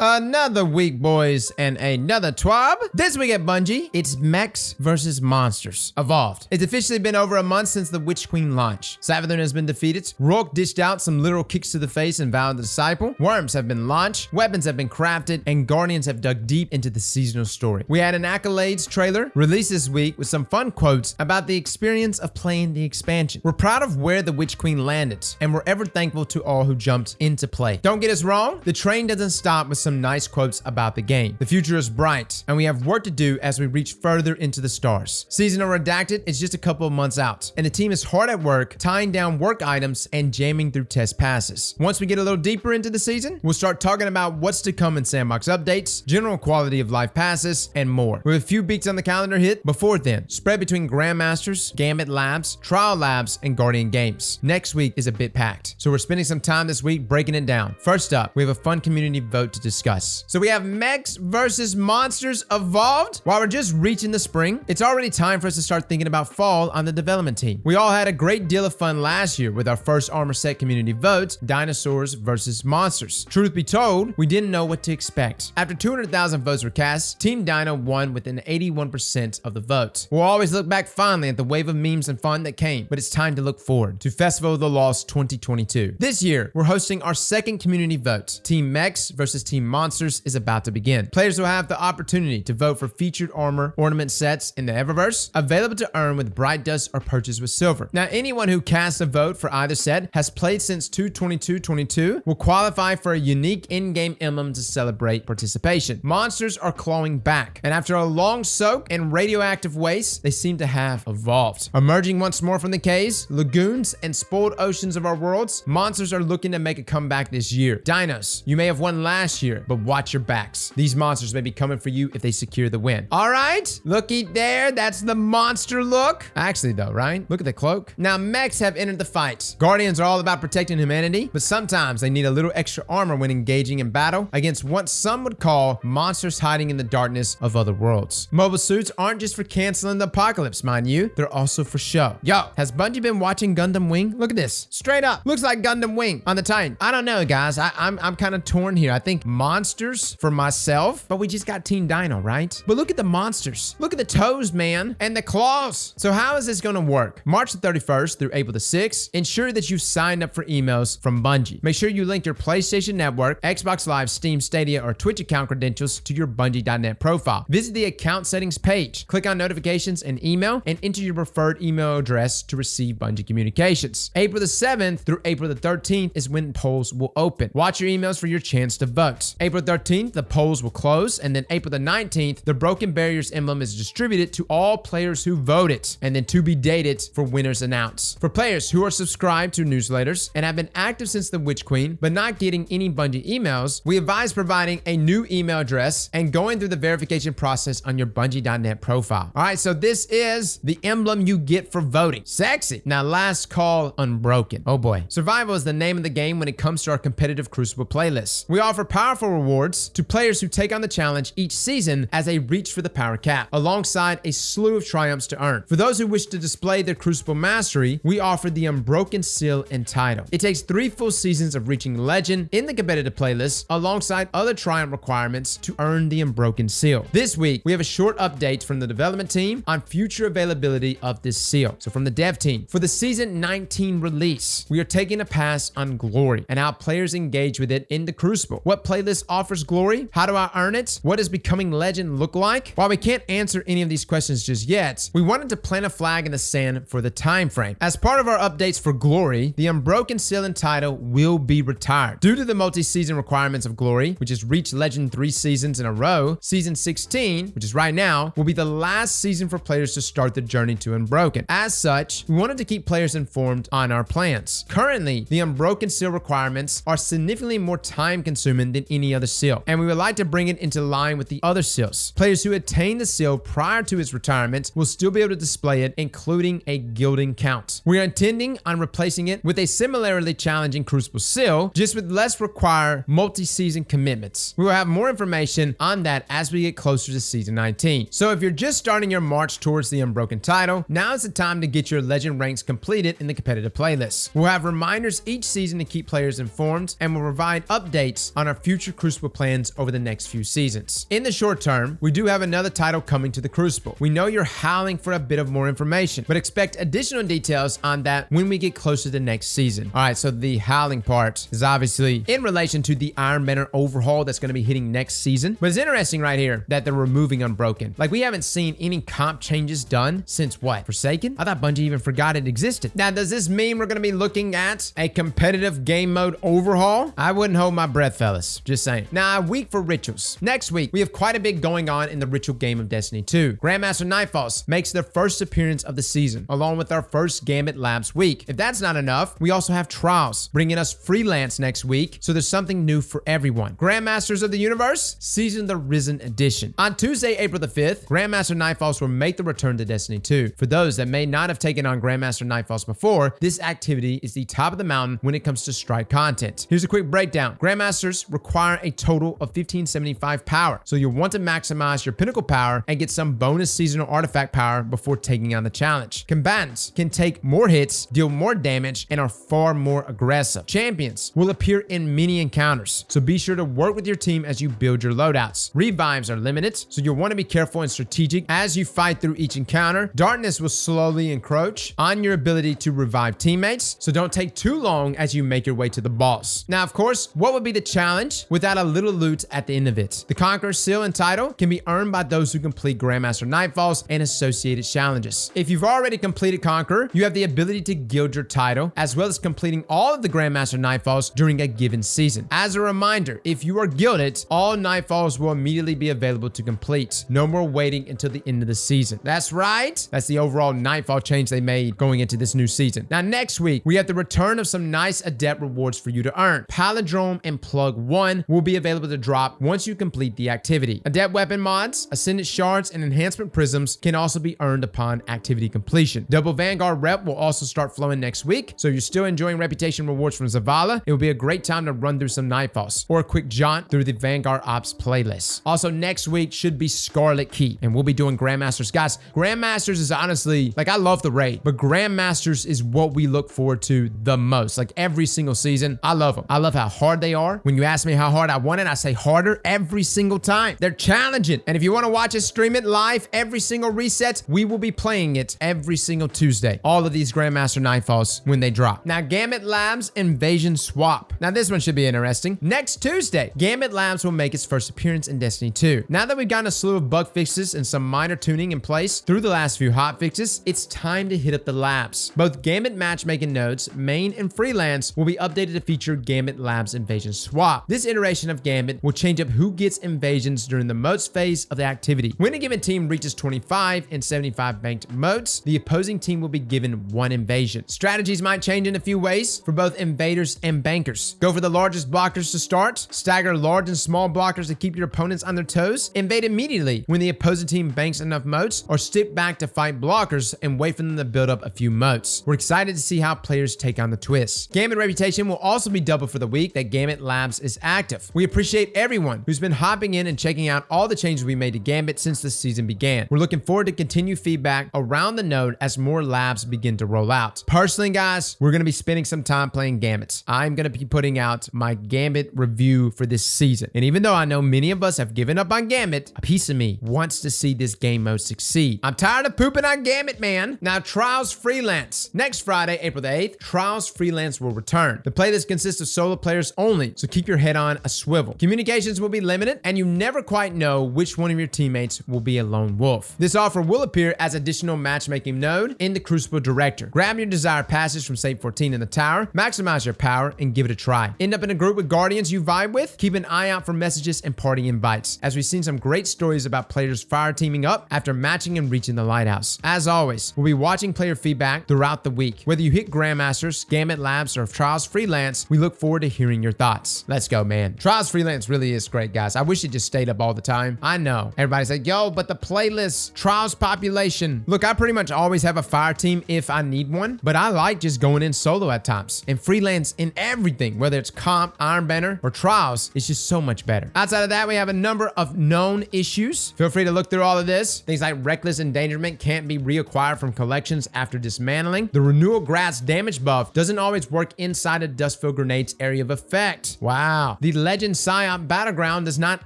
Another week, boys, and another TWAB. This week at Bungie, it's Mechs versus Monsters. Evolved. It's officially been over a month since the Witch Queen launch. Savathun has been defeated. Rourke dished out some literal kicks to the face and Val the Disciple. Worms have been launched. Weapons have been crafted. And Guardians have dug deep into the seasonal story. We had an Accolades trailer released this week with some fun quotes about the experience of playing the expansion. We're proud of where the Witch Queen landed, and we're ever thankful to all who jumped into play. Don't get us wrong, the train doesn't stop with some nice quotes about the game. The future is bright, and we have work to do as we reach further into the stars. Seasonal Redacted is just a couple of months out, and the team is hard at work tying down work items and jamming through test passes. Once we get a little deeper into the season, we'll start talking about what's to come in sandbox updates, general quality of life passes, and more. With a few beats on the calendar hit before then, spread between Grandmasters, Gambit Labs, Trial Labs, and Guardian Games. Next week is a bit packed, so we're spending some time this week breaking it down. First up, we have a fun community vote to discuss. So we have Mechs versus Monsters Evolved. While we're just reaching the spring, it's already time for us to start thinking about fall on the development team. We all had a great deal of fun last year with our first armor set community vote, Dinosaurs versus Monsters. Truth be told, we didn't know what to expect. After 200,000 votes were cast, Team Dino won with an 81% of the vote. We'll always look back fondly at the wave of memes and fun that came, but it's time to look forward to Festival of the Lost 2022. This year, we're hosting our second community vote. Team Mechs versus Team Monsters is about to begin. Players will have the opportunity to vote for featured armor ornament sets in the Eververse, available to earn with Bright Dust or purchase with silver. Now, anyone who casts a vote for either set has played since 2/22/22 will qualify for a unique in-game emblem to celebrate participation. Monsters are clawing back, and after a long soak and radioactive waste, they seem to have evolved. Emerging once more from the caves, lagoons, and spoiled oceans of our worlds, monsters are looking to make a comeback this year. Dinos, you may have won last year, but watch your backs. These monsters may be coming for you if they secure the win. All right, looky there, that's the monster look. Actually though, right? Look at the cloak. Now Mechs have entered the fight. Guardians are all about protecting humanity, but sometimes they need a little extra armor when engaging in battle against what some would call monsters hiding in the darkness of other worlds. Mobile suits aren't just for canceling the apocalypse, mind you. They're also for show. Yo, has Bungie been watching Gundam Wing? Look at this. Straight up. Looks like Gundam Wing on the Titan. I don't know, guys. I'm kind of torn here. I think monsters for myself, but we just got Team Dino, right? But look at the monsters. Look at the toes, man, and the claws. So how is this going to work? March the 31st through April the 6th, ensure that you've signed up for emails from Bungie. Make sure you link your PlayStation Network, Xbox Live, Steam, Stadia, or Twitch account credentials to your Bungie.net profile. Visit the account settings page, click on notifications and email, and enter your preferred email address to receive Bungie communications. April the 7th through April the 13th is when polls will open. Watch your emails for your chance to vote. April 13th, the polls will close, and then April the 19th, the Broken Barriers emblem is distributed to all players who voted, and then to be dated for winners announced. For players who are subscribed to newsletters and have been active since the Witch Queen, but not getting any Bungie emails, we advise providing a new email address and going through the verification process on your Bungie.net profile. All right, so this is the emblem you get for voting. Sexy. Now, last call, Unbroken. Oh boy. Survival is the name of the game when it comes to our competitive Crucible playlist. We offer powerful rewards to players who take on the challenge each season as they reach for the power cap, alongside a slew of triumphs to earn. For those who wish to display their Crucible mastery, we offer the Unbroken Seal and title. It takes 3 full seasons of reaching Legend in the competitive playlist, alongside other triumph requirements to earn the Unbroken Seal. This week, we have a short update from the development team on future availability of this seal. So from the dev team, for the Season 19 release, we are taking a pass on Glory and how players engage with it in the Crucible. What playlist offers Glory? How do I earn it? What does becoming Legend look like? While we can't answer any of these questions just yet, we wanted to plant a flag in the sand for the time frame. As part of our updates for Glory, the Unbroken Seal and title will be retired. Due to the multi-season requirements of Glory, which has reached Legend 3 seasons in a row, Season 16, which is right now, will be the last season for players to start the journey to Unbroken. As such, we wanted to keep players informed on our plans. Currently, the Unbroken Seal requirements are significantly more time-consuming than any other seal, and we would like to bring it into line with the other seals. Players who attain the seal prior to its retirement will still be able to display it, including a gilding count. We are intending on replacing it with a similarly challenging Crucible seal, just with less required multi-season commitments. We will have more information on that as we get closer to Season 19. So if you're just starting your march towards the Unbroken title, now is the time to get your Legend ranks completed in the competitive playlist. We'll have reminders each season to keep players informed, and we'll provide updates on our future future Crucible plans over the next few seasons. In the short term, we do have another title coming to the Crucible. We know you're howling for a bit of more information, but expect additional details on that when we get closer to next season. All right, so the howling part is obviously in relation to the Iron Banner overhaul that's going to be hitting next season, but it's interesting right here that they're removing Unbroken. Like, we haven't seen any comp changes done since what? Forsaken? I thought Bungie even forgot it existed. Now, does this mean we're going to be looking at a competitive game mode overhaul? I wouldn't hold my breath, fellas. Just saying. Now, a week for rituals. Next week, we have quite a bit going on in the ritual game of Destiny 2. Grandmaster Nightfalls makes their first appearance of the season, along with our first Gambit Labs week. If that's not enough, we also have Trials, bringing us Freelance next week, so there's something new for everyone. Grandmasters of the Universe, Season the Risen Edition. On Tuesday, April the 5th, Grandmaster Nightfalls will make the return to Destiny 2. For those that may not have taken on Grandmaster Nightfalls before, this activity is the top of the mountain when it comes to strike content. Here's a quick breakdown. Grandmasters require a total of 1575 power, so you'll want to maximize your pinnacle power and get some bonus seasonal artifact power before taking on the challenge. Combatants can take more hits, deal more damage, and are far more aggressive. Champions will appear in many encounters, so be sure to work with your team as you build your loadouts. Revives are limited, so you'll want to be careful and strategic as you fight through each encounter. Darkness will slowly encroach on your ability to revive teammates, so don't take too long as you make your way to the boss. Now, of course, what would be the challenge without a little loot at the end of it? The Conqueror Seal and title can be earned by those who complete Grandmaster Nightfalls and associated challenges. If you've already completed Conqueror, you have the ability to gild your title, as well as completing all of the Grandmaster Nightfalls during a given season. As a reminder, if you are gilded, all Nightfalls will immediately be available to complete. No more waiting until the end of the season. That's right. That's the overall Nightfall change they made going into this new season. Now, next week, we have the return of some nice Adept rewards for you to earn. Palindrome and Plug 1 will be available to drop once you complete the activity. Adept weapon mods, Ascendant shards, and enhancement prisms can also be earned upon activity completion. Double Vanguard rep will also start flowing next week, so if you're still enjoying reputation rewards from Zavala, it will be a great time to run through some Nightfalls or a quick jaunt through the Vanguard Ops playlist. Also, next week should be Scarlet Key, and we'll be doing Grandmasters. Guys, Grandmasters is honestly, like, I love the raid, but Grandmasters is what we look forward to the most. Like, every single season, I love them. I love how hard they are. When you ask me how hard I want it, I say harder every single time. They're challenging, and if you want to watch us stream it live every single reset, we will be playing it every single Tuesday. All of these Grandmaster Nightfalls when they drop. Now, Gambit Labs Invasion Swap. Now, this one should be interesting. Next Tuesday, Gambit Labs will make its first appearance in Destiny 2. Now that we've gotten a slew of bug fixes and some minor tuning in place through the last few hot fixes, it's time to hit up the labs. Both Gambit matchmaking nodes, main and freelance, will be updated to feature Gambit Labs Invasion Swap. This iteration of Gambit will change up who gets invasions during the moats phase of the activity. When a given team reaches 25 and 75 banked moats, the opposing team will be given one invasion. Strategies might change in a few ways for both invaders and bankers. Go for the largest blockers to start, stagger large and small blockers to keep your opponents on their toes, invade immediately when the opposing team banks enough moats, or step back to fight blockers and wait for them to build up a few moats. We're excited to see how players take on the twist. Gambit reputation will also be doubled for the week that Gambit Labs is active. We appreciate everyone who's been hopping in and checking out all the changes we made to Gambit since the season began. We're looking forward to continued feedback around the node as more labs begin to roll out. Personally, guys, we're going to be spending some time playing Gambits. I'm going to be putting out my Gambit review for this season. And even though I know many of us have given up on Gambit, a piece of me wants to see this game mode succeed. I'm tired of pooping on Gambit, man. Now, Trials Freelance. Next Friday, April the 8th, Trials Freelance will return. The playlist consists of solo players only, so keep your head on a swivel. Communications will be limited, and you never quite know which one of your teammates will be a lone wolf. This offer will appear as additional matchmaking node in the Crucible Director. Grab your desired passage from Save 14 in the tower, maximize your power, and give it a try. End up in a group with guardians you vibe with? Keep an eye out for messages and party invites, as we've seen some great stories about players fire teaming up after matching and reaching the lighthouse. As always, we'll be watching player feedback throughout the week. Whether you hit Grandmasters, Gambit Labs, or Trials Freelance, we look forward to hearing your thoughts. Let's go, man. Trials Freelance really is great, guys. I wish it just stayed up all the time. I know. Everybody's like, yo, but the playlist, Trials population. Look, I pretty much always have a fire team if I need one, but I like just going in solo at times. And Freelance in everything, whether it's comp, Iron Banner, or Trials, it's just so much better. Outside of that, we have a number of known issues. Feel free to look through all of this. Things like Reckless Endangerment can't be reacquired from collections after dismantling. The Renewal Grass damage buff doesn't always work inside a Dustfield Grenade's area of effect. Wow. The Legend Psyop Battleground does not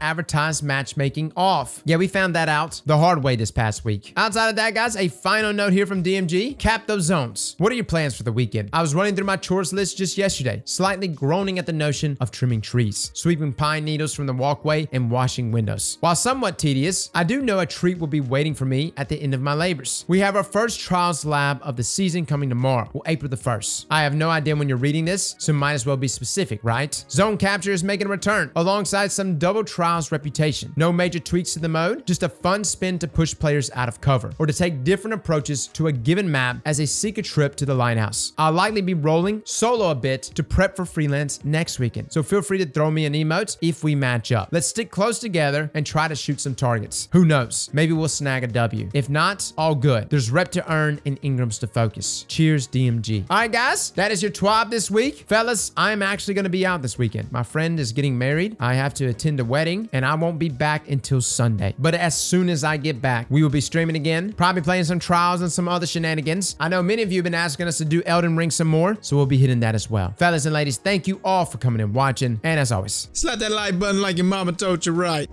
advertise matchmaking off. Yeah, we found that out the hard way this past week. Outside of that, guys, a final note here from DMG. Cap those zones. What are your plans for the weekend? I was running through my chores list just yesterday, slightly groaning at the notion of trimming trees, sweeping pine needles from the walkway, and washing windows. While somewhat tedious, I do know a treat will be waiting for me at the end of my labors. We have our first trials lab of the season coming tomorrow, April the 1st. I have no idea when you're reading this, so might as well be specific, right? Zone capture is making a return, alongside some double trials reputation. No major tweaks to the mode, just a fun spin to push players out of cover, or to take different approaches to a given map as they seek a trip to the lighthouse. I'll likely be rolling solo a bit to prep for Freelance next weekend, so feel free to throw me an emote if we match up. Let's stick close together and try to shoot some targets. Who knows? Maybe we'll snag a W. If not, all good. There's rep to earn and Ingrams to focus. Cheers, DMG. All right, guys, that is your TWAB this week. Fellas, I'm actually going to be out this weekend. My friend is getting married. I have to attend a wedding, and I won't be back until Sunday. But as soon as I get back, we will be streaming again, probably playing some trials and some other shenanigans. I know many of you have been asking us to do Elden Ring some more, so we'll be hitting that as well. Fellas and ladies, thank you all for coming and watching, and as always, Slap that like button like your mama told you right.